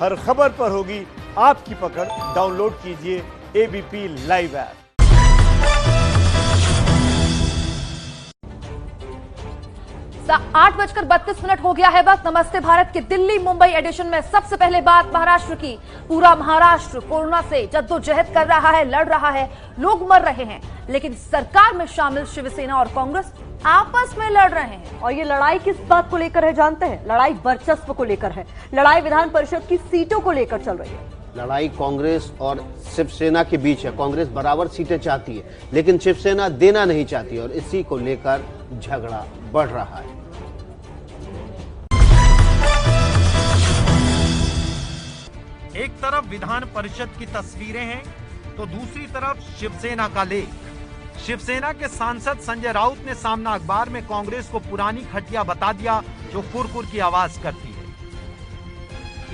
हर खबर पर होगी आपकी पकड़। डाउनलोड कीजिए एबीपी लाइव ऐप। आठ बजकर 32 हो गया है वक्त। नमस्ते भारत के दिल्ली मुंबई एडिशन में सबसे पहले बात महाराष्ट्र की। पूरा महाराष्ट्र कोरोना से जद्दोजहद कर रहा है, लड़ रहा है, लोग मर रहे हैं, लेकिन सरकार में शामिल शिवसेना और कांग्रेस आपस में लड़ रहे हैं। और ये लड़ाई किस बात को लेकर है जानते हैं? लड़ाई वर्चस्व को लेकर है। लड़ाई विधान परिषद की सीटों को लेकर चल रही है। लड़ाई कांग्रेस और शिवसेना के बीच है। कांग्रेस बराबर सीटें चाहती है, लेकिन शिवसेना देना नहीं चाहती और इसी को लेकर झगड़ा बढ़ रहा है। एक तरफ विधान परिषद की तस्वीरें हैं तो दूसरी तरफ शिवसेना का लेख। शिवसेना के सांसद संजय राउत ने सामना अखबार में कांग्रेस को पुरानी खटिया बता दिया जो कुरकुर की आवाज करती है।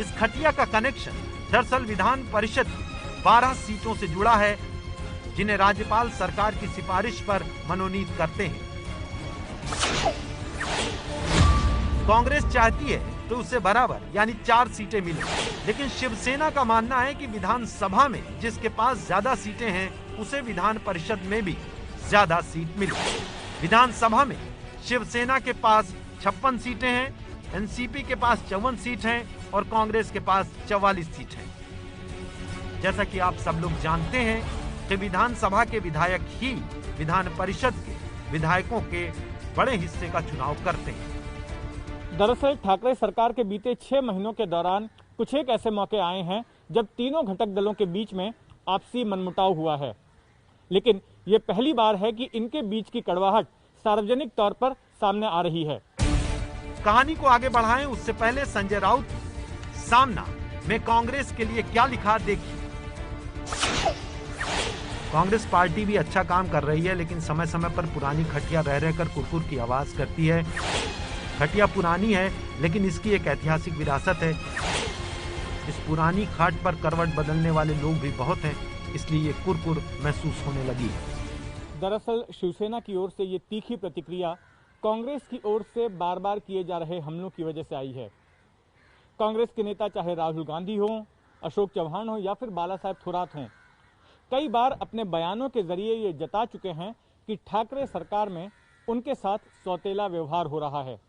इस खटिया का कनेक्शन दरअसल विधान परिषद की 12 सीटों से जुड़ा है, जिन्हें राज्यपाल सरकार की सिफारिश पर मनोनीत करते हैं। कांग्रेस चाहती है तो उसे बराबर यानी 4 सीटें मिले, लेकिन शिवसेना का मानना है कि विधानसभा में जिसके पास ज्यादा सीटें हैं उसे विधान परिषद में भी ज्यादा सीट मिले। विधानसभा में शिवसेना के पास 56 सीटें हैं, एनसीपी के पास 54 सीट हैं और कांग्रेस के पास 44 सीट हैं। जैसा कि आप सब लोग जानते हैं कि विधानसभा के विधायक ही विधान परिषद के विधायकों के बड़े हिस्से का चुनाव करते हैं। दरअसल ठाकरे सरकार के बीते 6 महीनों के दौरान कुछ एक ऐसे मौके आए हैं जब तीनों घटक दलों के बीच में आपसी मनमुटाव हुआ है, लेकिन ये पहली बार है कि इनके बीच की कड़वाहट सार्वजनिक तौर पर सामने आ रही है। कहानी को आगे बढ़ाएं उससे पहले संजय राउत सामना में कांग्रेस के लिए क्या लिखा देखिए। कांग्रेस पार्टी भी अच्छा काम कर रही है, लेकिन समय समय पर पुरानी खटिया रह रहकर कुरकुर की आवाज करती है। खटिया पुरानी है, लेकिन इसकी एक ऐतिहासिक विरासत है। इस पुरानी खाट पर करवट बदलने वाले लोग भी बहुत हैं, इसलिए ये कुरकुर महसूस होने लगी है। दरअसल शिवसेना की ओर से ये तीखी प्रतिक्रिया कांग्रेस की ओर से बार बार किए जा रहे हमलों की वजह से आई है। कांग्रेस के नेता चाहे राहुल गांधी हो, अशोक चौहान हो या फिर बाला साहेब थोराट हों, कई बार अपने बयानों के जरिए ये जता चुके हैं कि ठाकरे सरकार में उनके साथ सौतेला व्यवहार हो रहा है।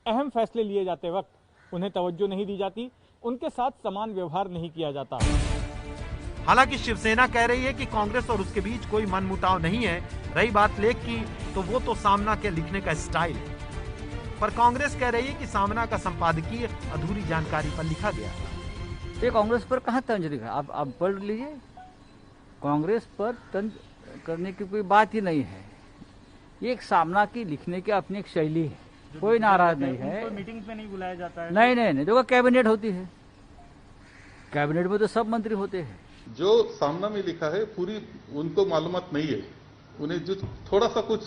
अहम फैसले लिए जाते वक्त उन्हें तवज्जो नहीं दी जाती, उनके साथ समान व्यवहार नहीं किया जाता। हालांकि शिवसेना कह रही है कि कांग्रेस और उसके बीच कोई मनमुटाव नहीं है। रही बात लेख की, तो वो तो सामना के लिखने का स्टाइल है, पर कांग्रेस कह रही है कि सामना का संपादकीय अधूरी जानकारी पर लिखा गया। ये कांग्रेस पर कहाँ तंज लिखा? आप पढ़ लीजिए, कांग्रेस पर तंज करने की कोई बात ही नहीं है। ये एक सामना की लिखने की अपनी एक शैली है, कोई नाराज नहीं है। मीटिंग पे नहीं बुलाया जाता है? नहीं, देखो कैबिनेट होती है, कैबिनेट में तो सब मंत्री होते हैं। जो सामना में लिखा है पूरी उनको मालूमात नहीं है, उन्हें जो थोड़ा सा कुछ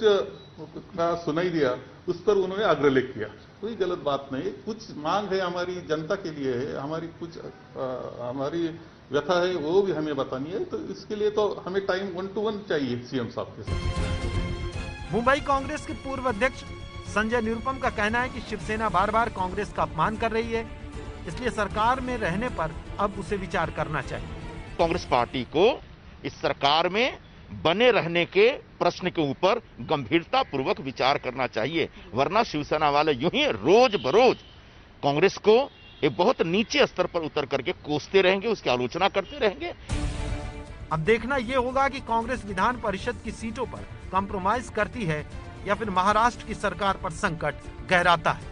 सुनाई दिया उस पर उन्होंने अग्रलेख किया। कोई गलत बात नहीं, कुछ मांग है हमारी जनता के लिए है, हमारी कुछ हमारी व्यथा है वो भी हमें बतानी है, तो इसके लिए तो हमें टाइम 1 to 1 चाहिए सीएम साहब के साथ। मुंबई कांग्रेस के पूर्व अध्यक्ष संजय निरुपम का कहना है कि शिवसेना बार बार कांग्रेस का अपमान कर रही है, इसलिए सरकार में रहने पर अब उसे विचार करना चाहिए। कांग्रेस पार्टी को इस सरकार में बने रहने के प्रश्न के ऊपर गंभीरता पूर्वक विचार करना चाहिए, वरना शिवसेना वाले यूं ही रोज बरोज कांग्रेस को एक बहुत नीचे स्तर पर उतर करके कोसते रहेंगे, उसकी आलोचना करते रहेंगे। अब देखना यह होगा कि कांग्रेस विधान परिषद की सीटों पर कॉम्प्रोमाइज करती है या फिर महाराष्ट्र की सरकार पर संकट गहराता है।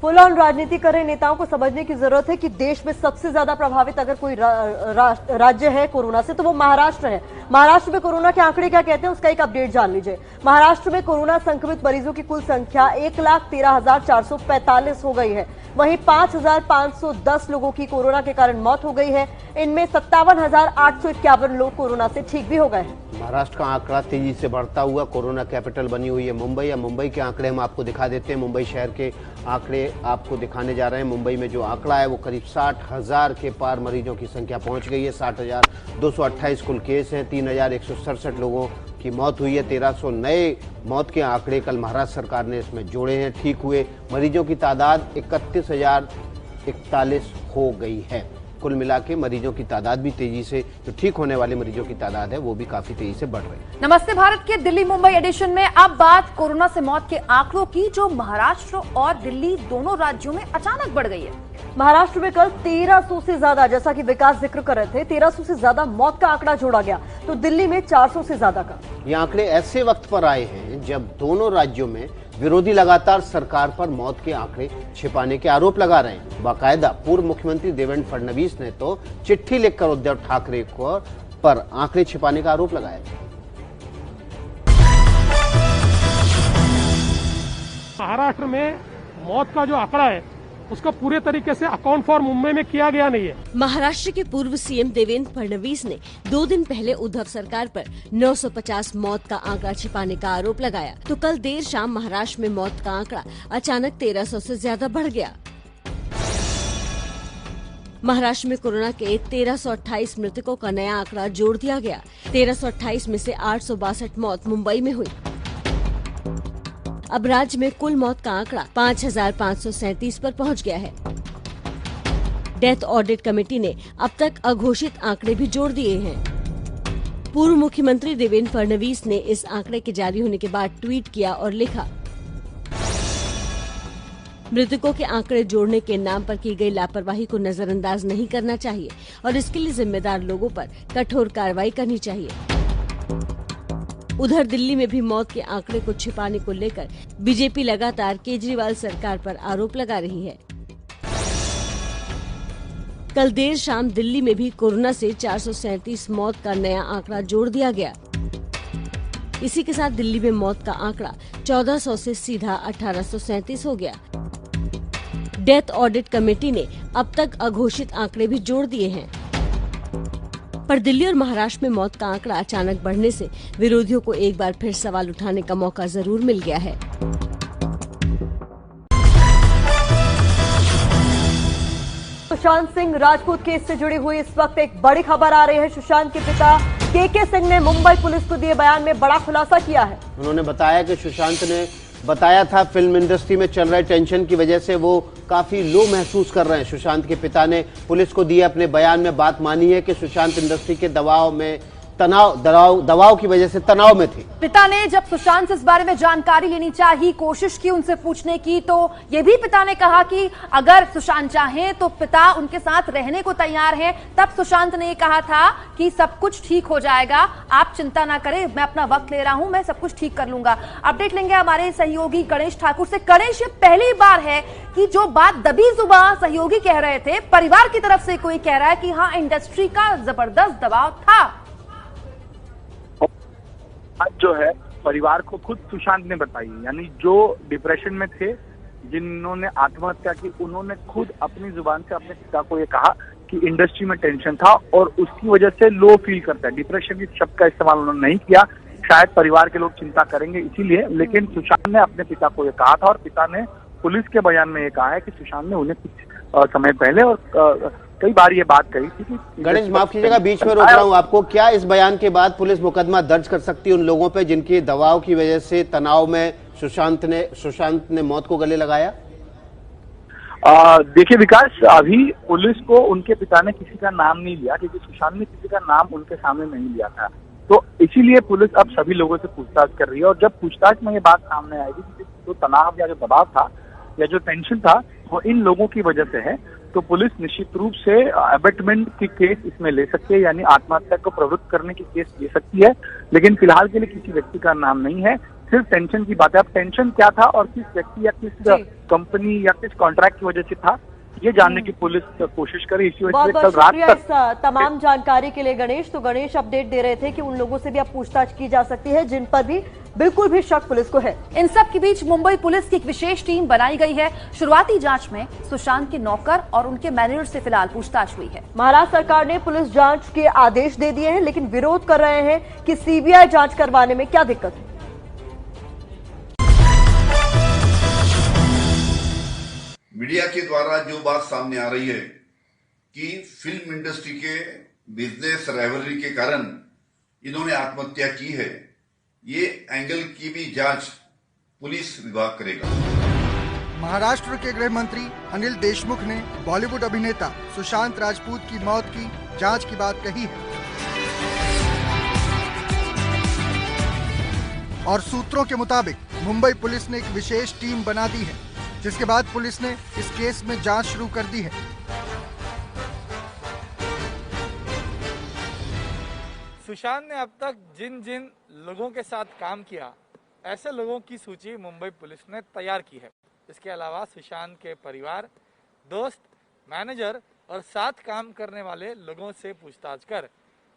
फुल ऑन राजनीति कर रहे नेताओं को समझने की जरूरत है कि देश में सबसे ज्यादा प्रभावित अगर कोई राज्य है कोरोना से तो वो महाराष्ट्र है। महाराष्ट्र में कोरोना के आंकड़े क्या कहते हैं उसका एक अपडेट जान लीजिए। महाराष्ट्र में कोरोना संक्रमित मरीजों की कुल संख्या 1,13,445 हो गई है। वहीं 5,510 लोगों की कोरोना के कारण मौत हो गई है। इनमें 57,851 लोग कोरोना से ठीक भी हो गए हैं। महाराष्ट्र का आंकड़ा तेजी से बढ़ता हुआ कोरोना कैपिटल बनी हुई है मुंबई। या मुंबई के आंकड़े हम आपको दिखा देते हैं। मुंबई शहर के आंकड़े आपको दिखाने जा रहे हैं। मुंबई में जो आंकड़ा है वो करीब 60,000 के पार मरीजों की संख्या पहुंच गई है। 60,228 कुल केस हैं। 3,167 लोगों की मौत हुई है। 1300 नए मौत के आंकड़े कल महाराष्ट्र सरकार ने इसमें जोड़े हैं। ठीक हुए मरीजों की तादाद 31,041 हो गई है। कुल मिला के मरीजों की तादाद भी तेजी से, जो ठीक होने वाले मरीजों की तादाद है वो भी काफी तेजी से बढ़ रही है। नमस्ते भारत के दिल्ली मुंबई एडिशन में अब बात कोरोना से मौत के आंकड़ों की, जो महाराष्ट्र और दिल्ली दोनों राज्यों में अचानक बढ़ गई है। महाराष्ट्र में कल 1300 से ज्यादा, जैसा कि विकास जिक्र कर रहे थे, 1300 से ज्यादा मौत का आंकड़ा जोड़ा गया, तो दिल्ली में 400 से ज्यादा का। ये आंकड़े ऐसे वक्त पर आए हैं जब दोनों राज्यों में विरोधी लगातार सरकार पर मौत के आंकड़े छिपाने के आरोप लगा रहे हैं। बाकायदा पूर्व मुख्यमंत्री देवेंद्र फडणवीस ने तो चिट्ठी लिखकर उद्धव ठाकरे को पर आंकड़े छिपाने का आरोप लगाया। महाराष्ट्र में मौत का जो आंकड़ा है उसका पूरे तरीके से अकाउंट फॉर मुंबई में किया गया नहीं है। महाराष्ट्र के पूर्व सीएम देवेंद्र फडणवीस ने 2 दिन पहले उद्धव सरकार पर 950 मौत का आंकड़ा छिपाने का आरोप लगाया, तो कल देर शाम महाराष्ट्र में मौत का आंकड़ा अचानक 1300 से ज्यादा बढ़ गया। महाराष्ट्र में कोरोना के 1328 मृतकों का नया आंकड़ा जोड़ दिया गया। 1328 में से 862 मौत मुंबई में हुई। अब राज्य में कुल मौत का आंकड़ा 5,537 पर पहुंच गया है। डेथ ऑडिट कमेटी ने अब तक अघोषित आंकड़े भी जोड़ दिए हैं। पूर्व मुख्यमंत्री देवेंद्र फडणवीस ने इस आंकड़े के जारी होने के बाद ट्वीट किया और लिखा, मृतकों के आंकड़े जोड़ने के नाम पर की गई लापरवाही को नजरअंदाज नहीं करना चाहिए और इसके लिए जिम्मेदार लोगों पर कठोर कार्रवाई करनी चाहिए। उधर दिल्ली में भी मौत के आंकड़े को छिपाने को लेकर बीजेपी लगातार केजरीवाल सरकार पर आरोप लगा रही है। कल देर शाम दिल्ली में भी कोरोना से 437 मौत का नया आंकड़ा जोड़ दिया गया। इसी के साथ दिल्ली में मौत का आंकड़ा 1400 से सीधा 1837 हो गया। डेथ ऑडिट कमेटी ने अब तक अघोषित आंकड़े भी जोड़ दिए हैं, पर दिल्ली और महाराष्ट्र में मौत का आंकड़ा अचानक बढ़ने से विरोधियों को एक बार फिर सवाल उठाने का मौका जरूर मिल गया है। सुशांत सिंह राजपूत केस से जुड़ी हुई इस वक्त एक बड़ी खबर आ रही है। सुशांत के पिता के सिंह ने मुंबई पुलिस को दिए बयान में बड़ा खुलासा किया है। उन्होंने बताया कि सुशांत ने बताया था फिल्म इंडस्ट्री में चल रहे टेंशन की वजह से वो काफी लो महसूस कर रहे हैं। सुशांत के पिता ने पुलिस को दिए अपने बयान में बात मानी है कि सुशांत इंडस्ट्री के दबाव की वजह से तनाव में थे। पिता ने जब सुशांत से इस बारे में जानकारी लेनी चाहिए, कोशिश की उनसे पूछने की, तो ये भी पिता ने कहा कि अगर सुशांत चाहें तो पिता उनके साथ रहने को तैयार हैं। तब सुशांत ने कहा था कि सब कुछ ठीक हो जाएगा, आप चिंता ना करें, मैं अपना वक्त ले रहा हूं, मैं सब कुछ ठीक कर लूंगा। अपडेट लेंगे हमारे सहयोगी गणेश ठाकुर से। गणेश, ये पहली बार है कि जो बात दबी जुबान सहयोगी कह रहे थे, परिवार की तरफ से कोई कह रहा है कि हाँ, इंडस्ट्री का जबरदस्त दबाव था। आज जो है परिवार को खुद सुशांत ने बताई, यानी जो डिप्रेशन में थे, जिन्होंने आत्महत्या की, उन्होंने खुद अपनी जुबान से अपने पिता को ये कहा कि इंडस्ट्री में टेंशन था और उसकी वजह से लो फील करता है। डिप्रेशन के शब्द का इस्तेमाल उन्होंने नहीं किया, शायद परिवार के लोग चिंता करेंगे इसीलिए, लेकिन सुशांत ने अपने पिता को ये कहा था और पिता ने पुलिस के बयान में ये कहा है कि सुशांत ने उन्हें कुछ समय पहले और कई बार ये बात कही थी कि गणेश, माफ कीजिएगा बीच में रोक रहा हूं आपको, क्या इस बयान के बाद पुलिस मुकदमा दर्ज कर सकती है उन लोगों पे जिनके दबाव की वजह से तनाव में सुशांत ने मौत को गले लगाया? देखिए विकास, अभी पुलिस को उनके पिता ने किसी का नाम नहीं लिया क्योंकि सुशांत ने किसी का नाम उनके सामने नहीं लिया था, तो इसीलिए पुलिस अब सभी लोगों से पूछताछ कर रही है। और जब पूछताछ में ये बात सामने आएगी कि जो तनाव या जो दबाव था या जो टेंशन था वो इन लोगों की वजह से है, तो पुलिस निश्चित रूप से अबेटमेंट की केस इसमें ले सकती है, यानी आत्महत्या को प्रवृत्त करने की केस ले सकती है। लेकिन फिलहाल के लिए किसी व्यक्ति का नाम नहीं है, सिर्फ टेंशन की बात है। अब टेंशन क्या था और किस व्यक्ति या किस कंपनी या किस कॉन्ट्रैक्ट की वजह से था, ये जानने की पुलिस कोशिश करे। इसी वजह से कल रात तक इस तमाम जानकारी के लिए गणेश। तो गणेश अपडेट दे रहे थे कि उन लोगों से भी अब पूछताछ की जा सकती है जिन पर भी बिल्कुल भी शक पुलिस को है। इन सब के बीच मुंबई पुलिस की एक विशेष टीम बनाई गई है। शुरुआती जांच में सुशांत के नौकर और उनके मैनेजर से फिलहाल पूछताछ हुई है। महाराष्ट्र सरकार ने पुलिस जांच के आदेश दे दिए हैं, लेकिन विरोध कर रहे हैं कि सीबीआई जांच करवाने में क्या दिक्कत है। मीडिया के द्वारा जो बात सामने आ रही है कि फिल्म इंडस्ट्री के बिजनेस राइवलरी के कारण इन्होंने आत्महत्या की है, ये एंगल की भी जांच पुलिस विभाग करेगा। महाराष्ट्र के गृह मंत्री अनिल देशमुख ने बॉलीवुड अभिनेता सुशांत राजपूत की मौत की जांच की बात कही है और सूत्रों के मुताबिक मुंबई पुलिस ने एक विशेष टीम बना दी है, जिसके बाद पुलिस ने इस केस में जांच शुरू कर दी है। सुशांत ने अब तक जिन जिन लोगों के साथ काम किया, ऐसे लोगों की सूची मुंबई पुलिस ने तैयार की है। इसके अलावा सुशांत के परिवार, दोस्त, मैनेजर और साथ काम करने वाले लोगों से पूछताछ कर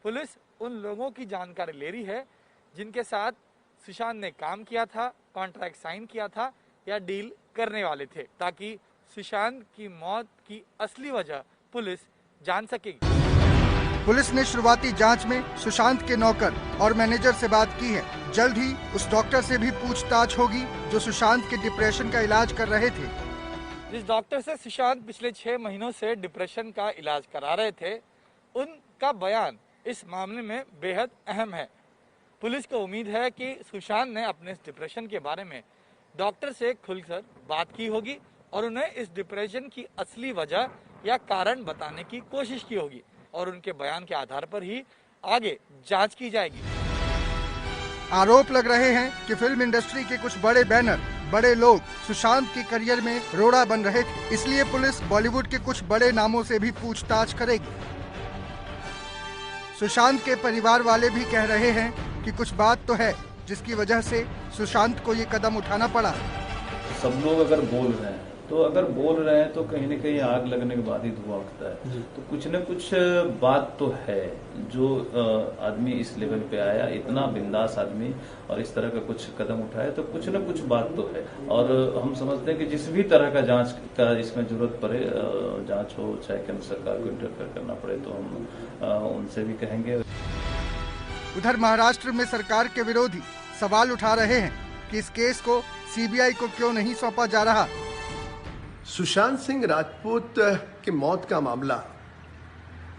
पुलिस उन लोगों की जानकारी ले रही है जिनके साथ सुशांत ने काम किया था, कॉन्ट्रैक्ट साइन किया था या डील करने वाले थे, ताकि सुशांत की मौत की असली वजह पुलिस जान सकेगी। पुलिस ने शुरुआती जांच में सुशांत के नौकर और मैनेजर से बात की है। जल्द ही उस डॉक्टर से भी पूछताछ होगी जो सुशांत के डिप्रेशन का इलाज कर रहे थे। जिस डॉक्टर से सुशांत पिछले 6 महीनों से डिप्रेशन का इलाज करा रहे थे, उनका बयान इस मामले में बेहद अहम है। पुलिस को उम्मीद है कि सुशांत ने अपने इस डिप्रेशन के बारे में डॉक्टर से खुलकर बात की होगी और उन्हें इस डिप्रेशन की असली वजह या कारण बताने की कोशिश की होगी और उनके बयान के आधार पर ही आगे जांच की जाएगी। आरोप लग रहे हैं कि फिल्म इंडस्ट्री के कुछ बड़े बैनर, बड़े लोग सुशांत के करियर में रोड़ा बन रहे थे, इसलिए पुलिस बॉलीवुड के कुछ बड़े नामों से भी पूछताछ करेगी। सुशांत के परिवार वाले भी कह रहे हैं कि कुछ बात तो है जिसकी वजह से सुशांत को ये कदम उठाना पड़ा। सब लोग अगर बोल रहे हैं तो कहीं न कहीं आग लगने के बाद ही धुआं उठता है, तो कुछ न कुछ बात तो है जो आदमी इस लेवल पे आया, इतना बिंदास आदमी, और इस तरह का कुछ कदम उठाया, तो कुछ न कुछ बात तो है। और हम समझते हैं कि जिस भी तरह का जांच का इसमें जरूरत पड़े, जांच हो, चाहे केंद्र सरकार को इंटरफेयर करना पड़े, तो हम उनसे भी कहेंगे। उधर महाराष्ट्र में सरकार के विरोधी सवाल उठा रहे हैं कि इस केस को सीबीआई को क्यों नहीं सौंपा जा रहा। सुशांत सिंह राजपूत की मौत का मामला,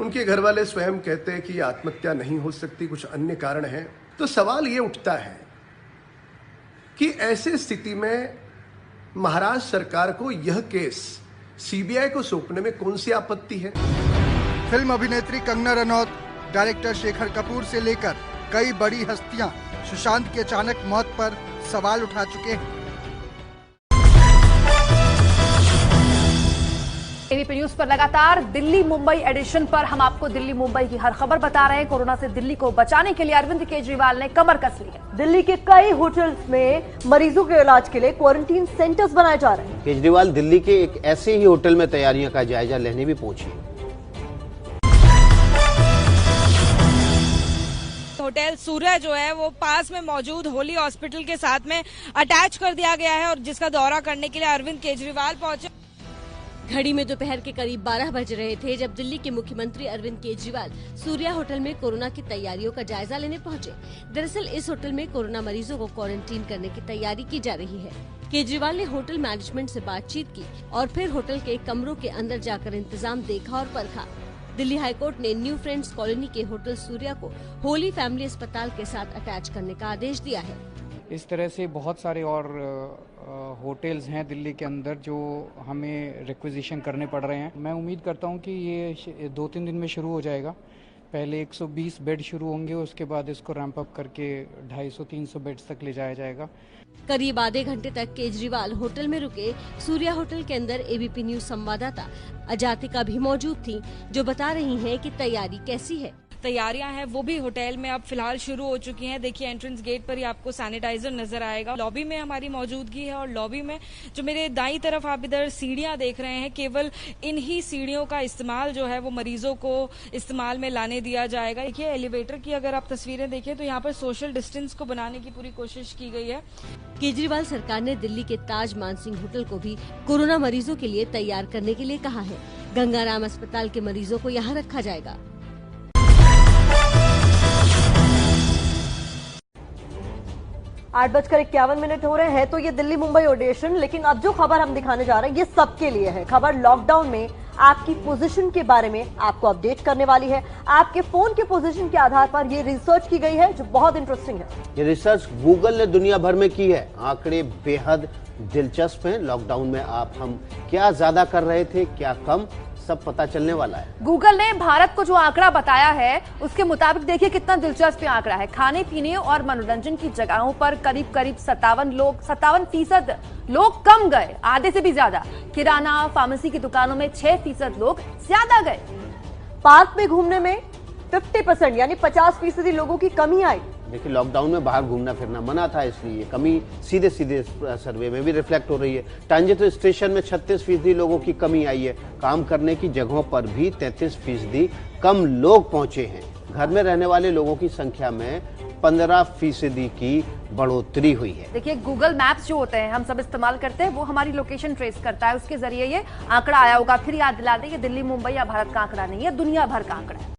उनके घर वाले स्वयं कहते हैं कि आत्महत्या नहीं हो सकती, कुछ अन्य कारण है। तो सवाल ये उठता है कि ऐसी स्थिति में महाराष्ट्र सरकार को यह केस सीबीआई को सौंपने में कौन सी आपत्ति है। फिल्म अभिनेत्री कंगना रनौत, डायरेक्टर शेखर कपूर से लेकर कई बड़ी हस्तियां सुशांत की अचानक मौत पर सवाल उठा चुके हैं। एबीपी न्यूज पर लगातार दिल्ली मुंबई एडिशन पर हम आपको दिल्ली मुंबई की हर खबर बता रहे हैं। कोरोना से दिल्ली को बचाने के लिए अरविंद केजरीवाल ने कमर कस ली है। दिल्ली के कई होटल्स में मरीजों के इलाज के लिए क्वारंटीन सेंटर्स बनाए जा रहे हैं। केजरीवाल दिल्ली के एक ऐसे ही होटल में तैयारियों का जायजा लेने भी पहुंचे। होटल सूर्या जो है वो पास में मौजूद होली हॉस्पिटल के साथ में अटैच कर दिया गया है और जिसका दौरा करने के लिए अरविंद केजरीवाल पहुंचे। घड़ी में दोपहर के करीब 12 बज रहे थे जब दिल्ली के मुख्यमंत्री अरविंद केजरीवाल सूर्या होटल में कोरोना की तैयारियों का जायजा लेने पहुंचे। दरअसल इस होटल में कोरोना मरीजों को क्वारंटीन करने की तैयारी की जा रही है। केजरीवाल ने होटल मैनेजमेंट से बातचीत की और फिर होटल के कमरों के अंदर जाकर इंतजाम देखा और परखा। दिल्ली हाईकोर्ट ने न्यू फ्रेंड्स कॉलोनी के होटल सूर्या को होली फैमिली अस्पताल के साथ अटैच करने का आदेश दिया है। इस तरह से बहुत सारे और होटल्स हैं दिल्ली के अंदर जो हमें रिक्विजिशन करने पड़ रहे हैं। मैं उम्मीद करता हूं कि ये 2-3 दिन में शुरू हो जाएगा। पहले 120 बेड शुरू होंगे, उसके बाद इसको रैंप अप करके 250-300 बेड्स तक ले जाया जाएगा। करीब आधे घंटे तक केजरीवाल होटल में रुके। सूर्या होटल के अंदर एबीपी न्यूज संवाददाता अजातिका भी मौजूद थी, जो बता रही हैं कि तैयारी कैसी है। तैयारियां हैं वो भी होटल में अब फिलहाल शुरू हो चुकी हैं। देखिए एंट्रेंस गेट पर ही आपको सैनिटाइजर नजर आएगा। लॉबी में हमारी मौजूदगी है और लॉबी में जो मेरे दाईं तरफ आप इधर सीढ़ियां देख रहे हैं, केवल इन्हीं सीढ़ियों का इस्तेमाल जो है वो मरीजों को इस्तेमाल में लाने दिया जाएगा। देखिए एलिवेटर की अगर आप तस्वीरें देखें तो यहाँ पर सोशल डिस्टेंस को बनाने की पूरी कोशिश की गई है। केजरीवाल सरकार ने दिल्ली के ताज मानसिंह होटल को भी कोरोना मरीजों के लिए तैयार करने के लिए कहा है। गंगाराम अस्पताल के मरीजों को यहाँ रखा जाएगा। 8:51 हो रहे हैं। तो ये दिल्ली मुंबई ऑडिशन, लेकिन अब जो खबर हम दिखाने जा रहे हैं ये सबके लिए है। खबर लॉकडाउन में आपकी पोजीशन के बारे में आपको अपडेट करने वाली है। आपके फोन के पोजीशन के आधार पर ये रिसर्च की गई है जो बहुत इंटरेस्टिंग है। ये रिसर्च गूगल ने दुनिया भर में की है। आंकड़े बेहद दिलचस्प हैं। लॉकडाउन में हम क्या ज्यादा कर रहे थे, क्या कम, सब पता चलने वाला है। गूगल ने भारत को जो आंकड़ा बताया है उसके मुताबिक देखिए कितना दिलचस्प आंकड़ा है। खाने पीने और मनोरंजन की जगहों पर करीब 57% लोग कम गए, आधे से भी ज्यादा। किराना फार्मेसी की दुकानों में 6% लोग ज्यादा गए। पार्क में घूमने में 50% यानी 50% लोगों की कमी आई। देखिए, लॉकडाउन में बाहर घूमना फिरना मना था, इसलिए ये कमी सीधे सीधे सर्वे में भी रिफ्लेक्ट हो रही है। ट्रांजिट स्टेशन में 36% लोगों की कमी आई है। काम करने की जगहों पर भी 33% कम लोग पहुंचे हैं। घर में रहने वाले लोगों की संख्या में 15% की बढ़ोतरी हुई है। देखिए, गूगल मैप्स जो होते हैं हम सब इस्तेमाल करते हैं, वो हमारी लोकेशन ट्रेस करता है, उसके जरिए ये आंकड़ा आया होगा। फिर याद दिला दें कि दिल्ली मुंबई या भारत का आंकड़ा नहीं है, दुनिया भर का आंकड़ा है।